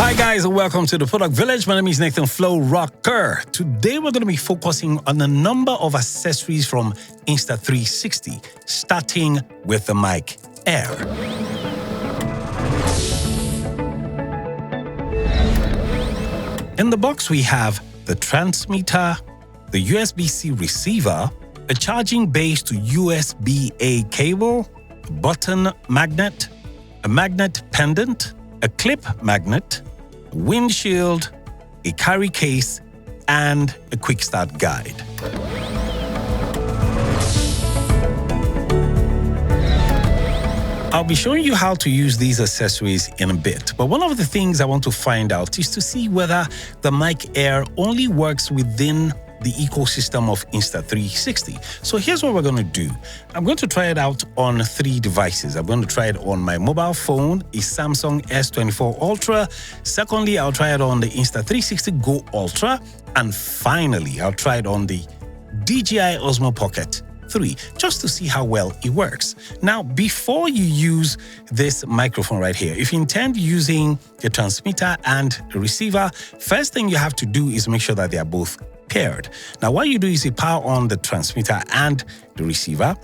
Hi guys, and welcome to the Product Village. My name is Nathan Flo Rocker. Today we're going to be focusing on a number of accessories from Insta360, starting with the Mic Air. In the box we have the transmitter, the USB-C receiver, a charging base to USB-A cable, a button magnet, a magnet pendant, a clip magnet, a windshield, a carry case, and a quick start guide. I'll be showing you how to use these accessories in a bit, but one of the things I want to find out is to see whether the Mic Air only works within the ecosystem of Insta360. So here's what we're going to do. I'm going to try it out on 3 devices. I'm going to try it on my mobile phone, a Samsung S24 Ultra. Secondly, I'll try it on the Insta360 Go Ultra. And finally, I'll try it on the DJI Osmo Pocket 3, just to see how well it works. Now, before you use this microphone right here, if you intend using a transmitter and a receiver, first thing you have to do is make sure that they are both paired. Now, what you do is you power on the transmitter and the receiver.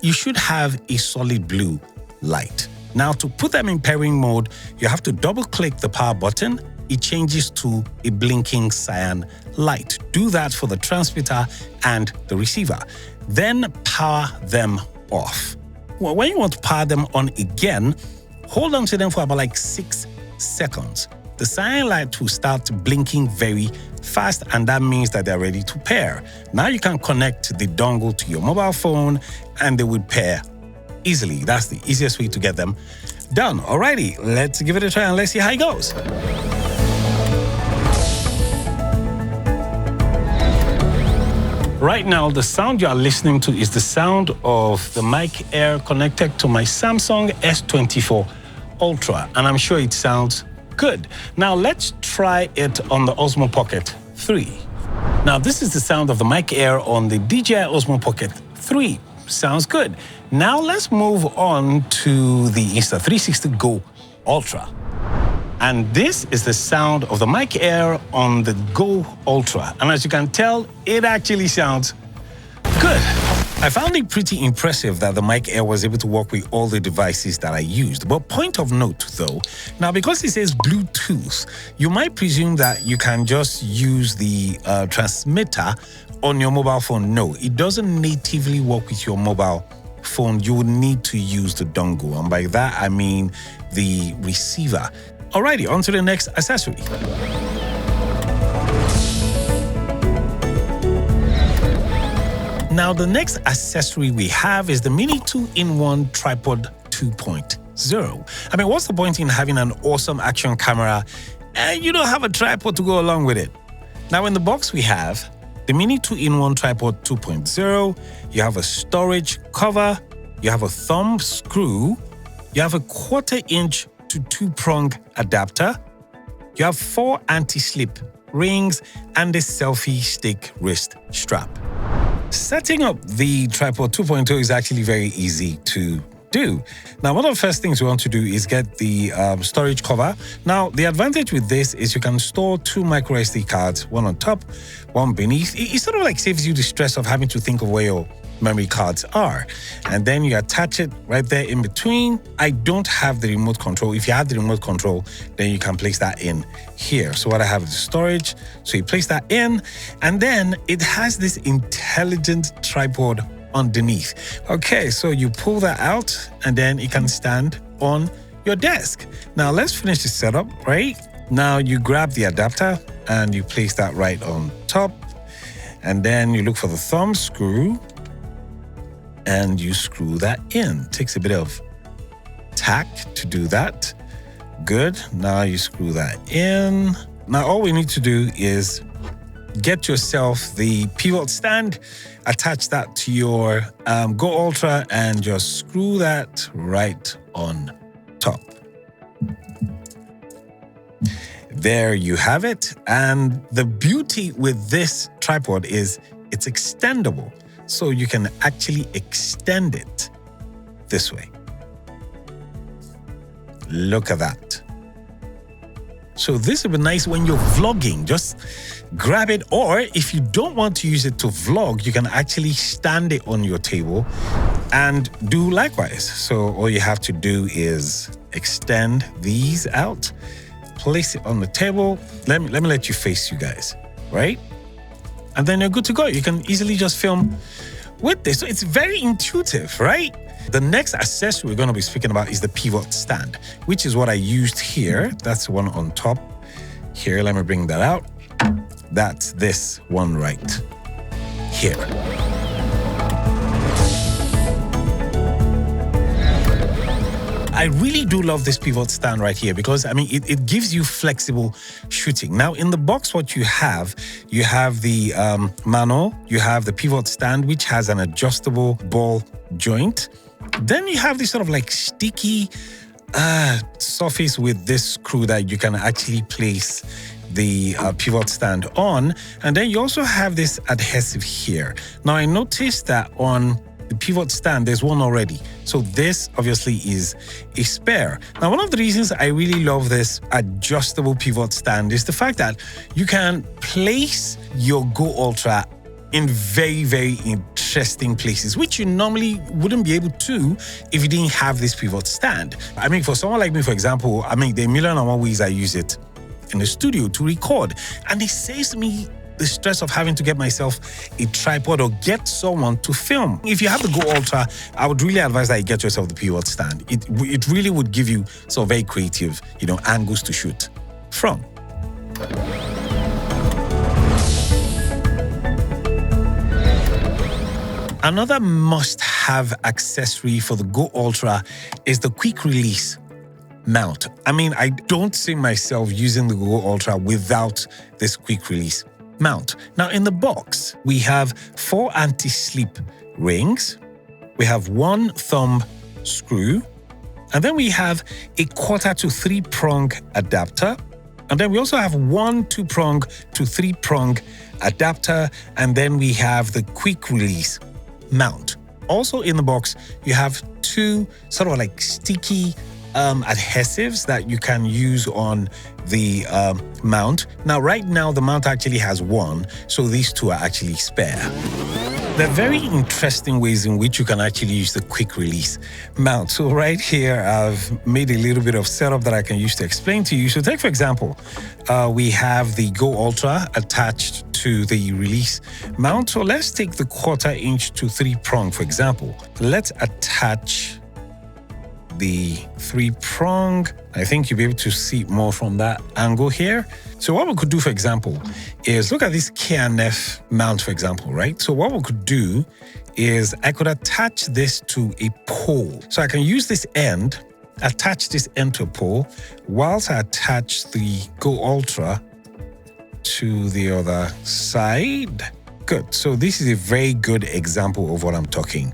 You should have a solid blue light. Now, to put them in pairing mode, you have to double-click the power button. It changes to a blinking cyan light. Do that for the transmitter and the receiver. Then power them off. Well, when you want to power them on again, hold on to them for about like 6 seconds. The cyan light will start blinking very fast, and that means that they're ready to pair. Now you can connect the dongle to your mobile phone and they would pair easily. That's the easiest way to get them done. Alrighty, let's give it a try and let's see how it goes. Right now, the sound you are listening to is the sound of the Mic Air connected to my Samsung S24 Ultra, and I'm sure it sounds good. Now let's try it on the Osmo Pocket 3. Now this is the sound of the Mic Air on the DJI Osmo Pocket 3. Sounds good. Now let's move on to the Insta360 Go Ultra. And this is the sound of the Mic Air on the Go Ultra. And as you can tell, it actually sounds good. I found it pretty impressive that the Mic Air was able to work with all the devices that I used. But point of note though, now because it says Bluetooth, you might presume that you can just use the transmitter on your mobile phone. No, it doesn't natively work with your mobile phone. You would need to use the dongle. And by that, I mean the receiver. Alrighty, on to the next accessory. Now, the next accessory we have is the Mini 2-in-1 Tripod 2.0. I mean, what's the point in having an awesome action camera and you don't have a tripod to go along with it? Now, in the box, we have the Mini 2-in-1 Tripod 2.0. You have a storage cover. You have a thumb screw. You have a 1/4-inch to 2-prong adapter. You have 4 anti-slip rings and a selfie stick wrist strap. Setting up the Tripod 2.0 is actually very easy to do. Now, one of the first things we want to do is get the storage cover. Now, the advantage with this is you can store 2 micro SD cards, one on top, one beneath. It sort of like saves you the stress of having to think of where your memory cards are. And then you attach it right there in between. I don't have the remote control. If you have the remote control, then you can place that in here. So what I have is storage. So you place that in, and then it has this intelligent tripod underneath. Okay, so you pull that out and then it can stand on your desk. Now let's finish the setup, right? Now you grab the adapter and you place that right on top, and then you look for the thumb screw and you screw that in. Takes a bit of tack to do that. Good. Now you screw that in. Now all we need to do is get yourself the pivot stand, attach that to your Go Ultra, and just screw that right on top. There you have it. And the beauty with this tripod is it's extendable. So you can actually extend it this way. Look at that. So this would be nice when you're vlogging. Just grab it, or if you don't want to use it to vlog, you can actually stand it on your table and do likewise. So all you have to do is extend these out, place it on the table. Let me let you face you guys, right? And then you're good to go. You can easily just film with this. So it's very intuitive, right? The next accessory we're going to be speaking about is the pivot stand, which is what I used here. That's the one on top here. Let me bring that out. That's this one right here. I really do love this pivot stand right here because, I mean, it gives you flexible shooting. Now, in the box, what you have the manual, you have the pivot stand, which has an adjustable ball joint. Then you have this sort of like sticky surface with this screw that you can actually place the pivot stand on. And then you also have this adhesive here. Now, I noticed that on the pivot stand, there's one already. So this obviously is a spare. Now, one of the reasons I really love this adjustable pivot stand is the fact that you can place your Go Ultra in very, very interesting places, which you normally wouldn't be able to if you didn't have this pivot stand. I mean, for someone like me, for example, I mean, there are 1,000,001 ways I use it in the studio to record. And it saves me the stress of having to get myself a tripod or get someone to film. If you have the Go Ultra, I would really advise that you get yourself the pivot stand. It really would give you some very creative, angles to shoot from. Another must-have accessory for the Go Ultra is the quick release mount. I mean, I don't see myself using the Go Ultra without this quick release mount. Now, in the box, we have 4 anti-slip rings. We have 1 thumb screw. And then we have a 1/4 to 3-prong adapter. And then we also have 1 2-prong to 3-prong adapter. And then we have the quick release mount. Also in the box, you have 2 sort of like sticky adhesives that you can use on the mount. Now, right now, the mount actually has 1, so these 2 are actually spare. There are very interesting ways in which you can actually use the quick release mount. So right here, I've made a little bit of setup that I can use to explain to you. So take, for example, we have the Go Ultra attached to the release mount. So let's take the 1/4 inch to 3-prong, for example. Let's attach the 3-prong. I think you'll be able to see more from that angle here. So what we could do, for example, is look at this KNF mount, for example, right? So what we could do is I could attach this to a pole. So I can use this end, attach this end to a pole, whilst I attach the Go Ultra to the other side. Good. So this is a very good example of what I'm talking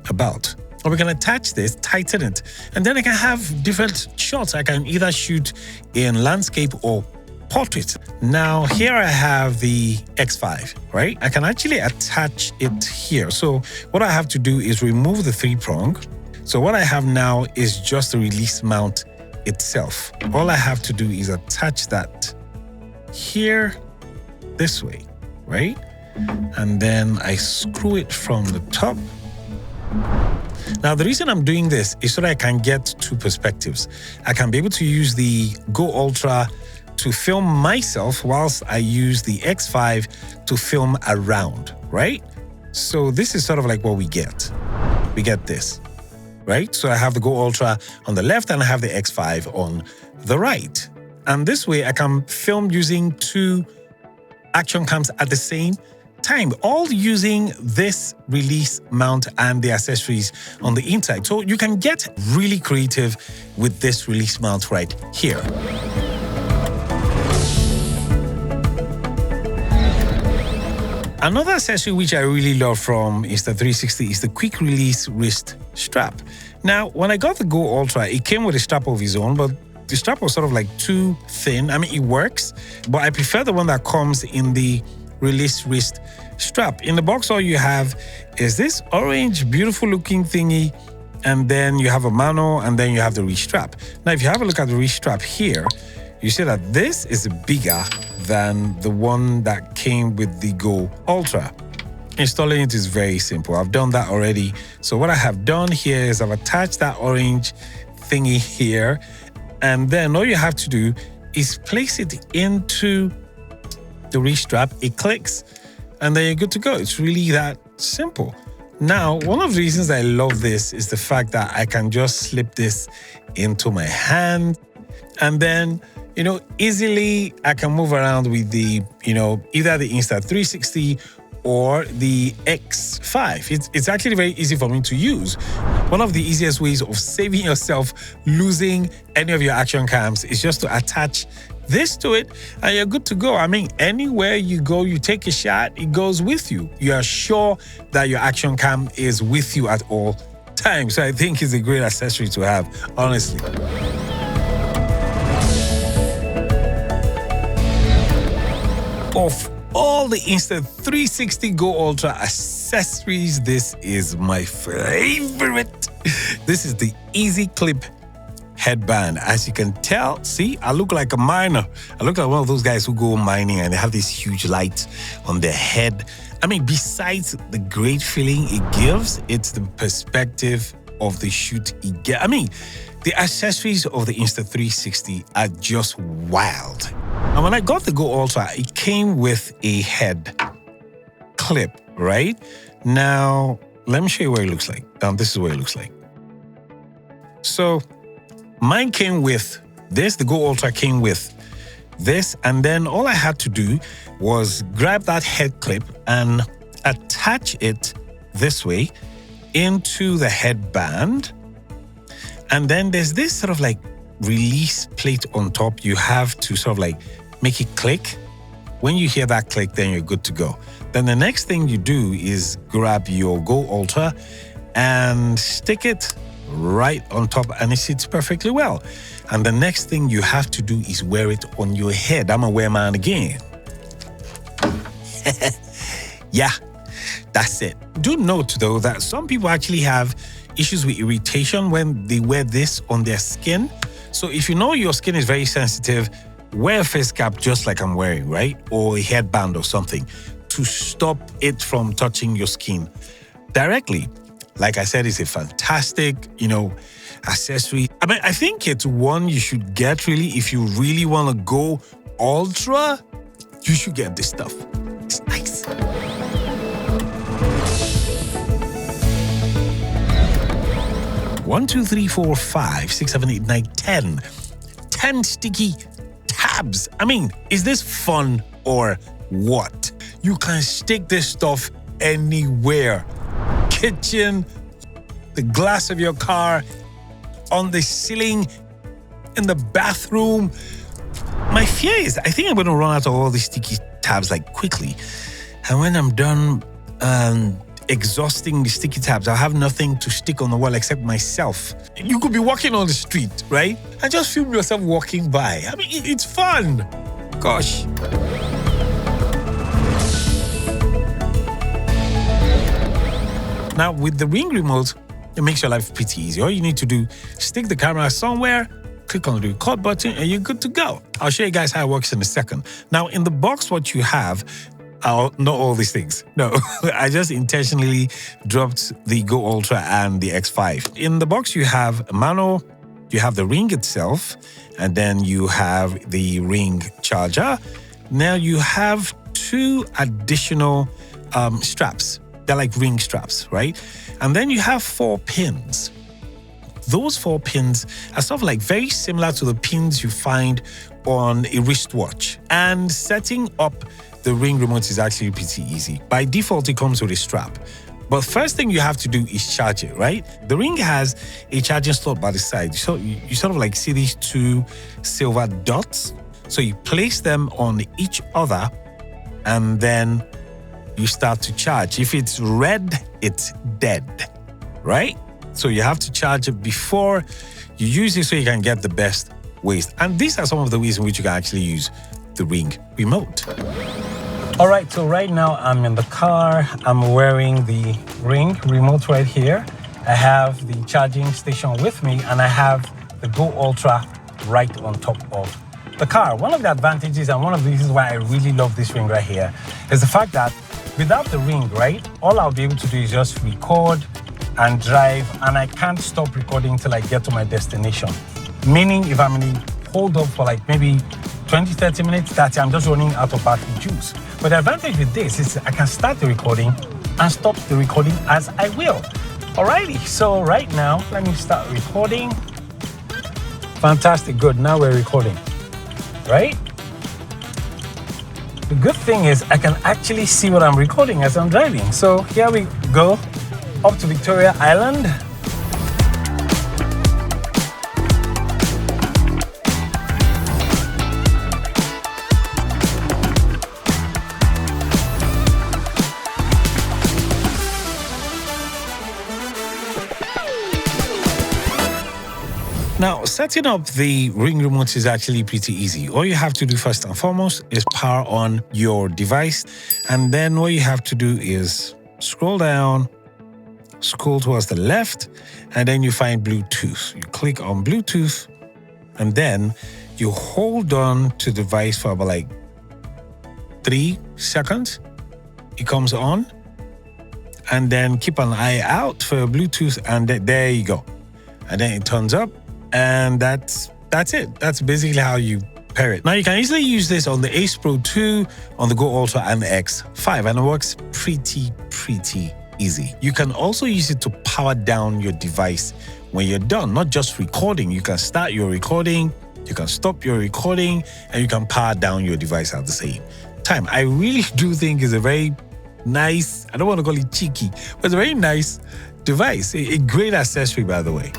about. Or we can attach this, tighten it, and then I can have different shots. I can either shoot in landscape or portrait. Now, here I have the X5, right? I can actually attach it here. So what I have to do is remove the 3-prong. So what I have now is just the release mount itself. All I have to do is attach that here this way, right? And then I screw it from the top. Now, the reason I'm doing this is so that I can get 2 perspectives. I can be able to use the Go Ultra to film myself whilst I use the X5 to film around, right? So this is sort of like what we get. We get this, right? So I have the Go Ultra on the left and I have the X5 on the right. And this way I can film using 2 action cams at the same time, all using this release mount and the accessories on the inside. So you can get really creative with this release mount right here. Another accessory which I really love from Insta360 is the quick release wrist strap. Now, when I got the Go Ultra, it came with a strap of its own, but the strap was sort of like too thin. I mean, it works, but I prefer the one that comes in the release wrist strap. In the box, all you have is this orange, beautiful looking thingy, and then you have a manual, and then you have the wrist strap. Now, if you have a look at the wrist strap here, you see that this is bigger than the one that came with the Go Ultra. Installing it is very simple. I've done that already. So what I have done here is I've attached that orange thingy here, and then all you have to do is place it into the wrist strap. It clicks, and then you're good to go. It's really that simple. Now, one of the reasons I love this is the fact that I can just slip this into my hand, and then, you know, easily I can move around with the, you know, either the Insta360 or the X5. It's actually very easy for me to use. One of the easiest ways of saving yourself losing any of your action cams is just to attach this to it and you're good to go. I mean, anywhere you go, you take a shot, it goes with you. You are sure that your action cam is with you at all times. So I think it's a great accessory to have, honestly. Of all the Insta360 Go Ultra accessories, this is my favorite. This is the Easy Clip headband. As you can tell, see, I look like a miner. I look like one of those guys who go mining and they have these huge lights on their head. I mean, besides the great feeling it gives, it's the perspective of the shoot it gets. I mean, the accessories of the Insta360 are just wild. And when I got the Go Ultra, it came with a head clip, right? Now, let me show you what it looks like. This is what it looks like. So, mine came with this. The Go Ultra came with this. And then all I had to do was grab that head clip and attach it this way into the headband. And then there's this sort of like release plate on top. You have to sort of like make it click. When you hear that click, then you're good to go. Then the next thing you do is grab your Go Ultra and stick it right on top, and it sits perfectly well. And the next thing you have to do is wear it on your head. I'm a wear man again. Yeah, that's it. Do note though that some people actually have issues with irritation when they wear this on their skin. So if you know your skin is very sensitive, wear a face cap just like I'm wearing, right? Or a headband or something to stop it from touching your skin directly. Like I said, it's a fantastic, you know, accessory. I mean, I think it's one you should get really if you really want to go ultra. You should get this stuff. It's nice. One, two, three, four, 5, 6, 7, 8, 9, 10. 10 sticky tabs. I mean, is this fun or what? You can stick this stuff anywhere. Kitchen, the glass of your car, on the ceiling, in the bathroom. My fear is I think I'm going to run out of all these sticky tabs like quickly. And when I'm done exhausting the sticky tabs, I'll have nothing to stick on the wall except myself. You could be walking on the street, right? And just film yourself walking by. I mean, it's fun. Gosh. Now, with the Ring remote, it makes your life pretty easy. All you need to do, stick the camera somewhere, click on the record button, and you're good to go. I'll show you guys how it works in a second. Now, in the box, what you have, not all these things. No, I just intentionally dropped the Go Ultra and the X5. In the box, you have a manual, you have the Ring itself, and then you have the Ring charger. Now, you have 2 additional straps. They're like ring straps, right? And then you have 4 pins. Those 4 pins are sort of like very similar to the pins you find on a wristwatch. And setting up the Ring remote is actually pretty easy. By default, it comes with a strap. But first thing you have to do is charge it, right? The Ring has a charging slot by the side. So you sort of like see these 2 silver dots. So you place them on each other and then you start to charge. If it's red, it's dead, right? So you have to charge it before you use it so you can get the best waste. And these are some of the ways in which you can actually use the Ring remote. All right, so right now I'm in the car. I'm wearing the Ring remote right here. I have the charging station with me and I have the Go Ultra right on top of the car. One of the advantages and one of the reasons why I really love this ring right here is the fact that without the ring, right, all I'll be able to do is just record and drive, and I can't stop recording till I get to my destination. Meaning if I'm in a hold up for like maybe 20, 30 minutes, I'm just running out of battery juice. But the advantage with this is I can start the recording and stop the recording as I will. Alrighty, so right now, let me start recording. Fantastic, good, now we're recording, right? The good thing is I can actually see what I'm recording as I'm driving. So here we go, up to Victoria Island. Now, setting up the ring remote is actually pretty easy. All you have to do first and foremost is power on your device. And then what you have to do is scroll down, scroll towards the left, and then you find Bluetooth. You click on Bluetooth, and then you hold on to the device for about like 3 seconds. It comes on, and then keep an eye out for Bluetooth, and there you go. And then it turns up. And that's it. That's basically how you pair it. Now you can easily use this on the Ace Pro 2, on the Go Ultra and the X5, and it works pretty easy. You can also use it to power down your device when you're done, not just recording. You can start your recording, you can stop your recording, and you can power down your device at the same time. I really do think it's a very nice, I don't want to call it cheeky, but it's a very nice device. A great accessory, by the way.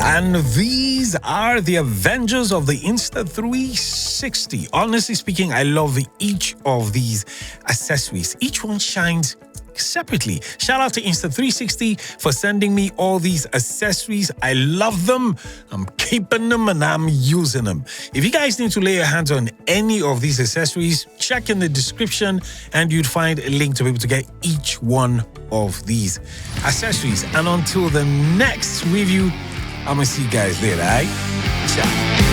And these are the Avengers of the Insta360. Honestly speaking, I love each of these accessories. Each one shines separately. Shout out to Insta360 for sending me all these accessories. I love them. I'm keeping them and I'm using them. If you guys need to lay your hands on any of these accessories, check in the description and you'd find a link to be able to get each one of these accessories. And until the next review, I'm gonna see you guys later, all right? Ciao.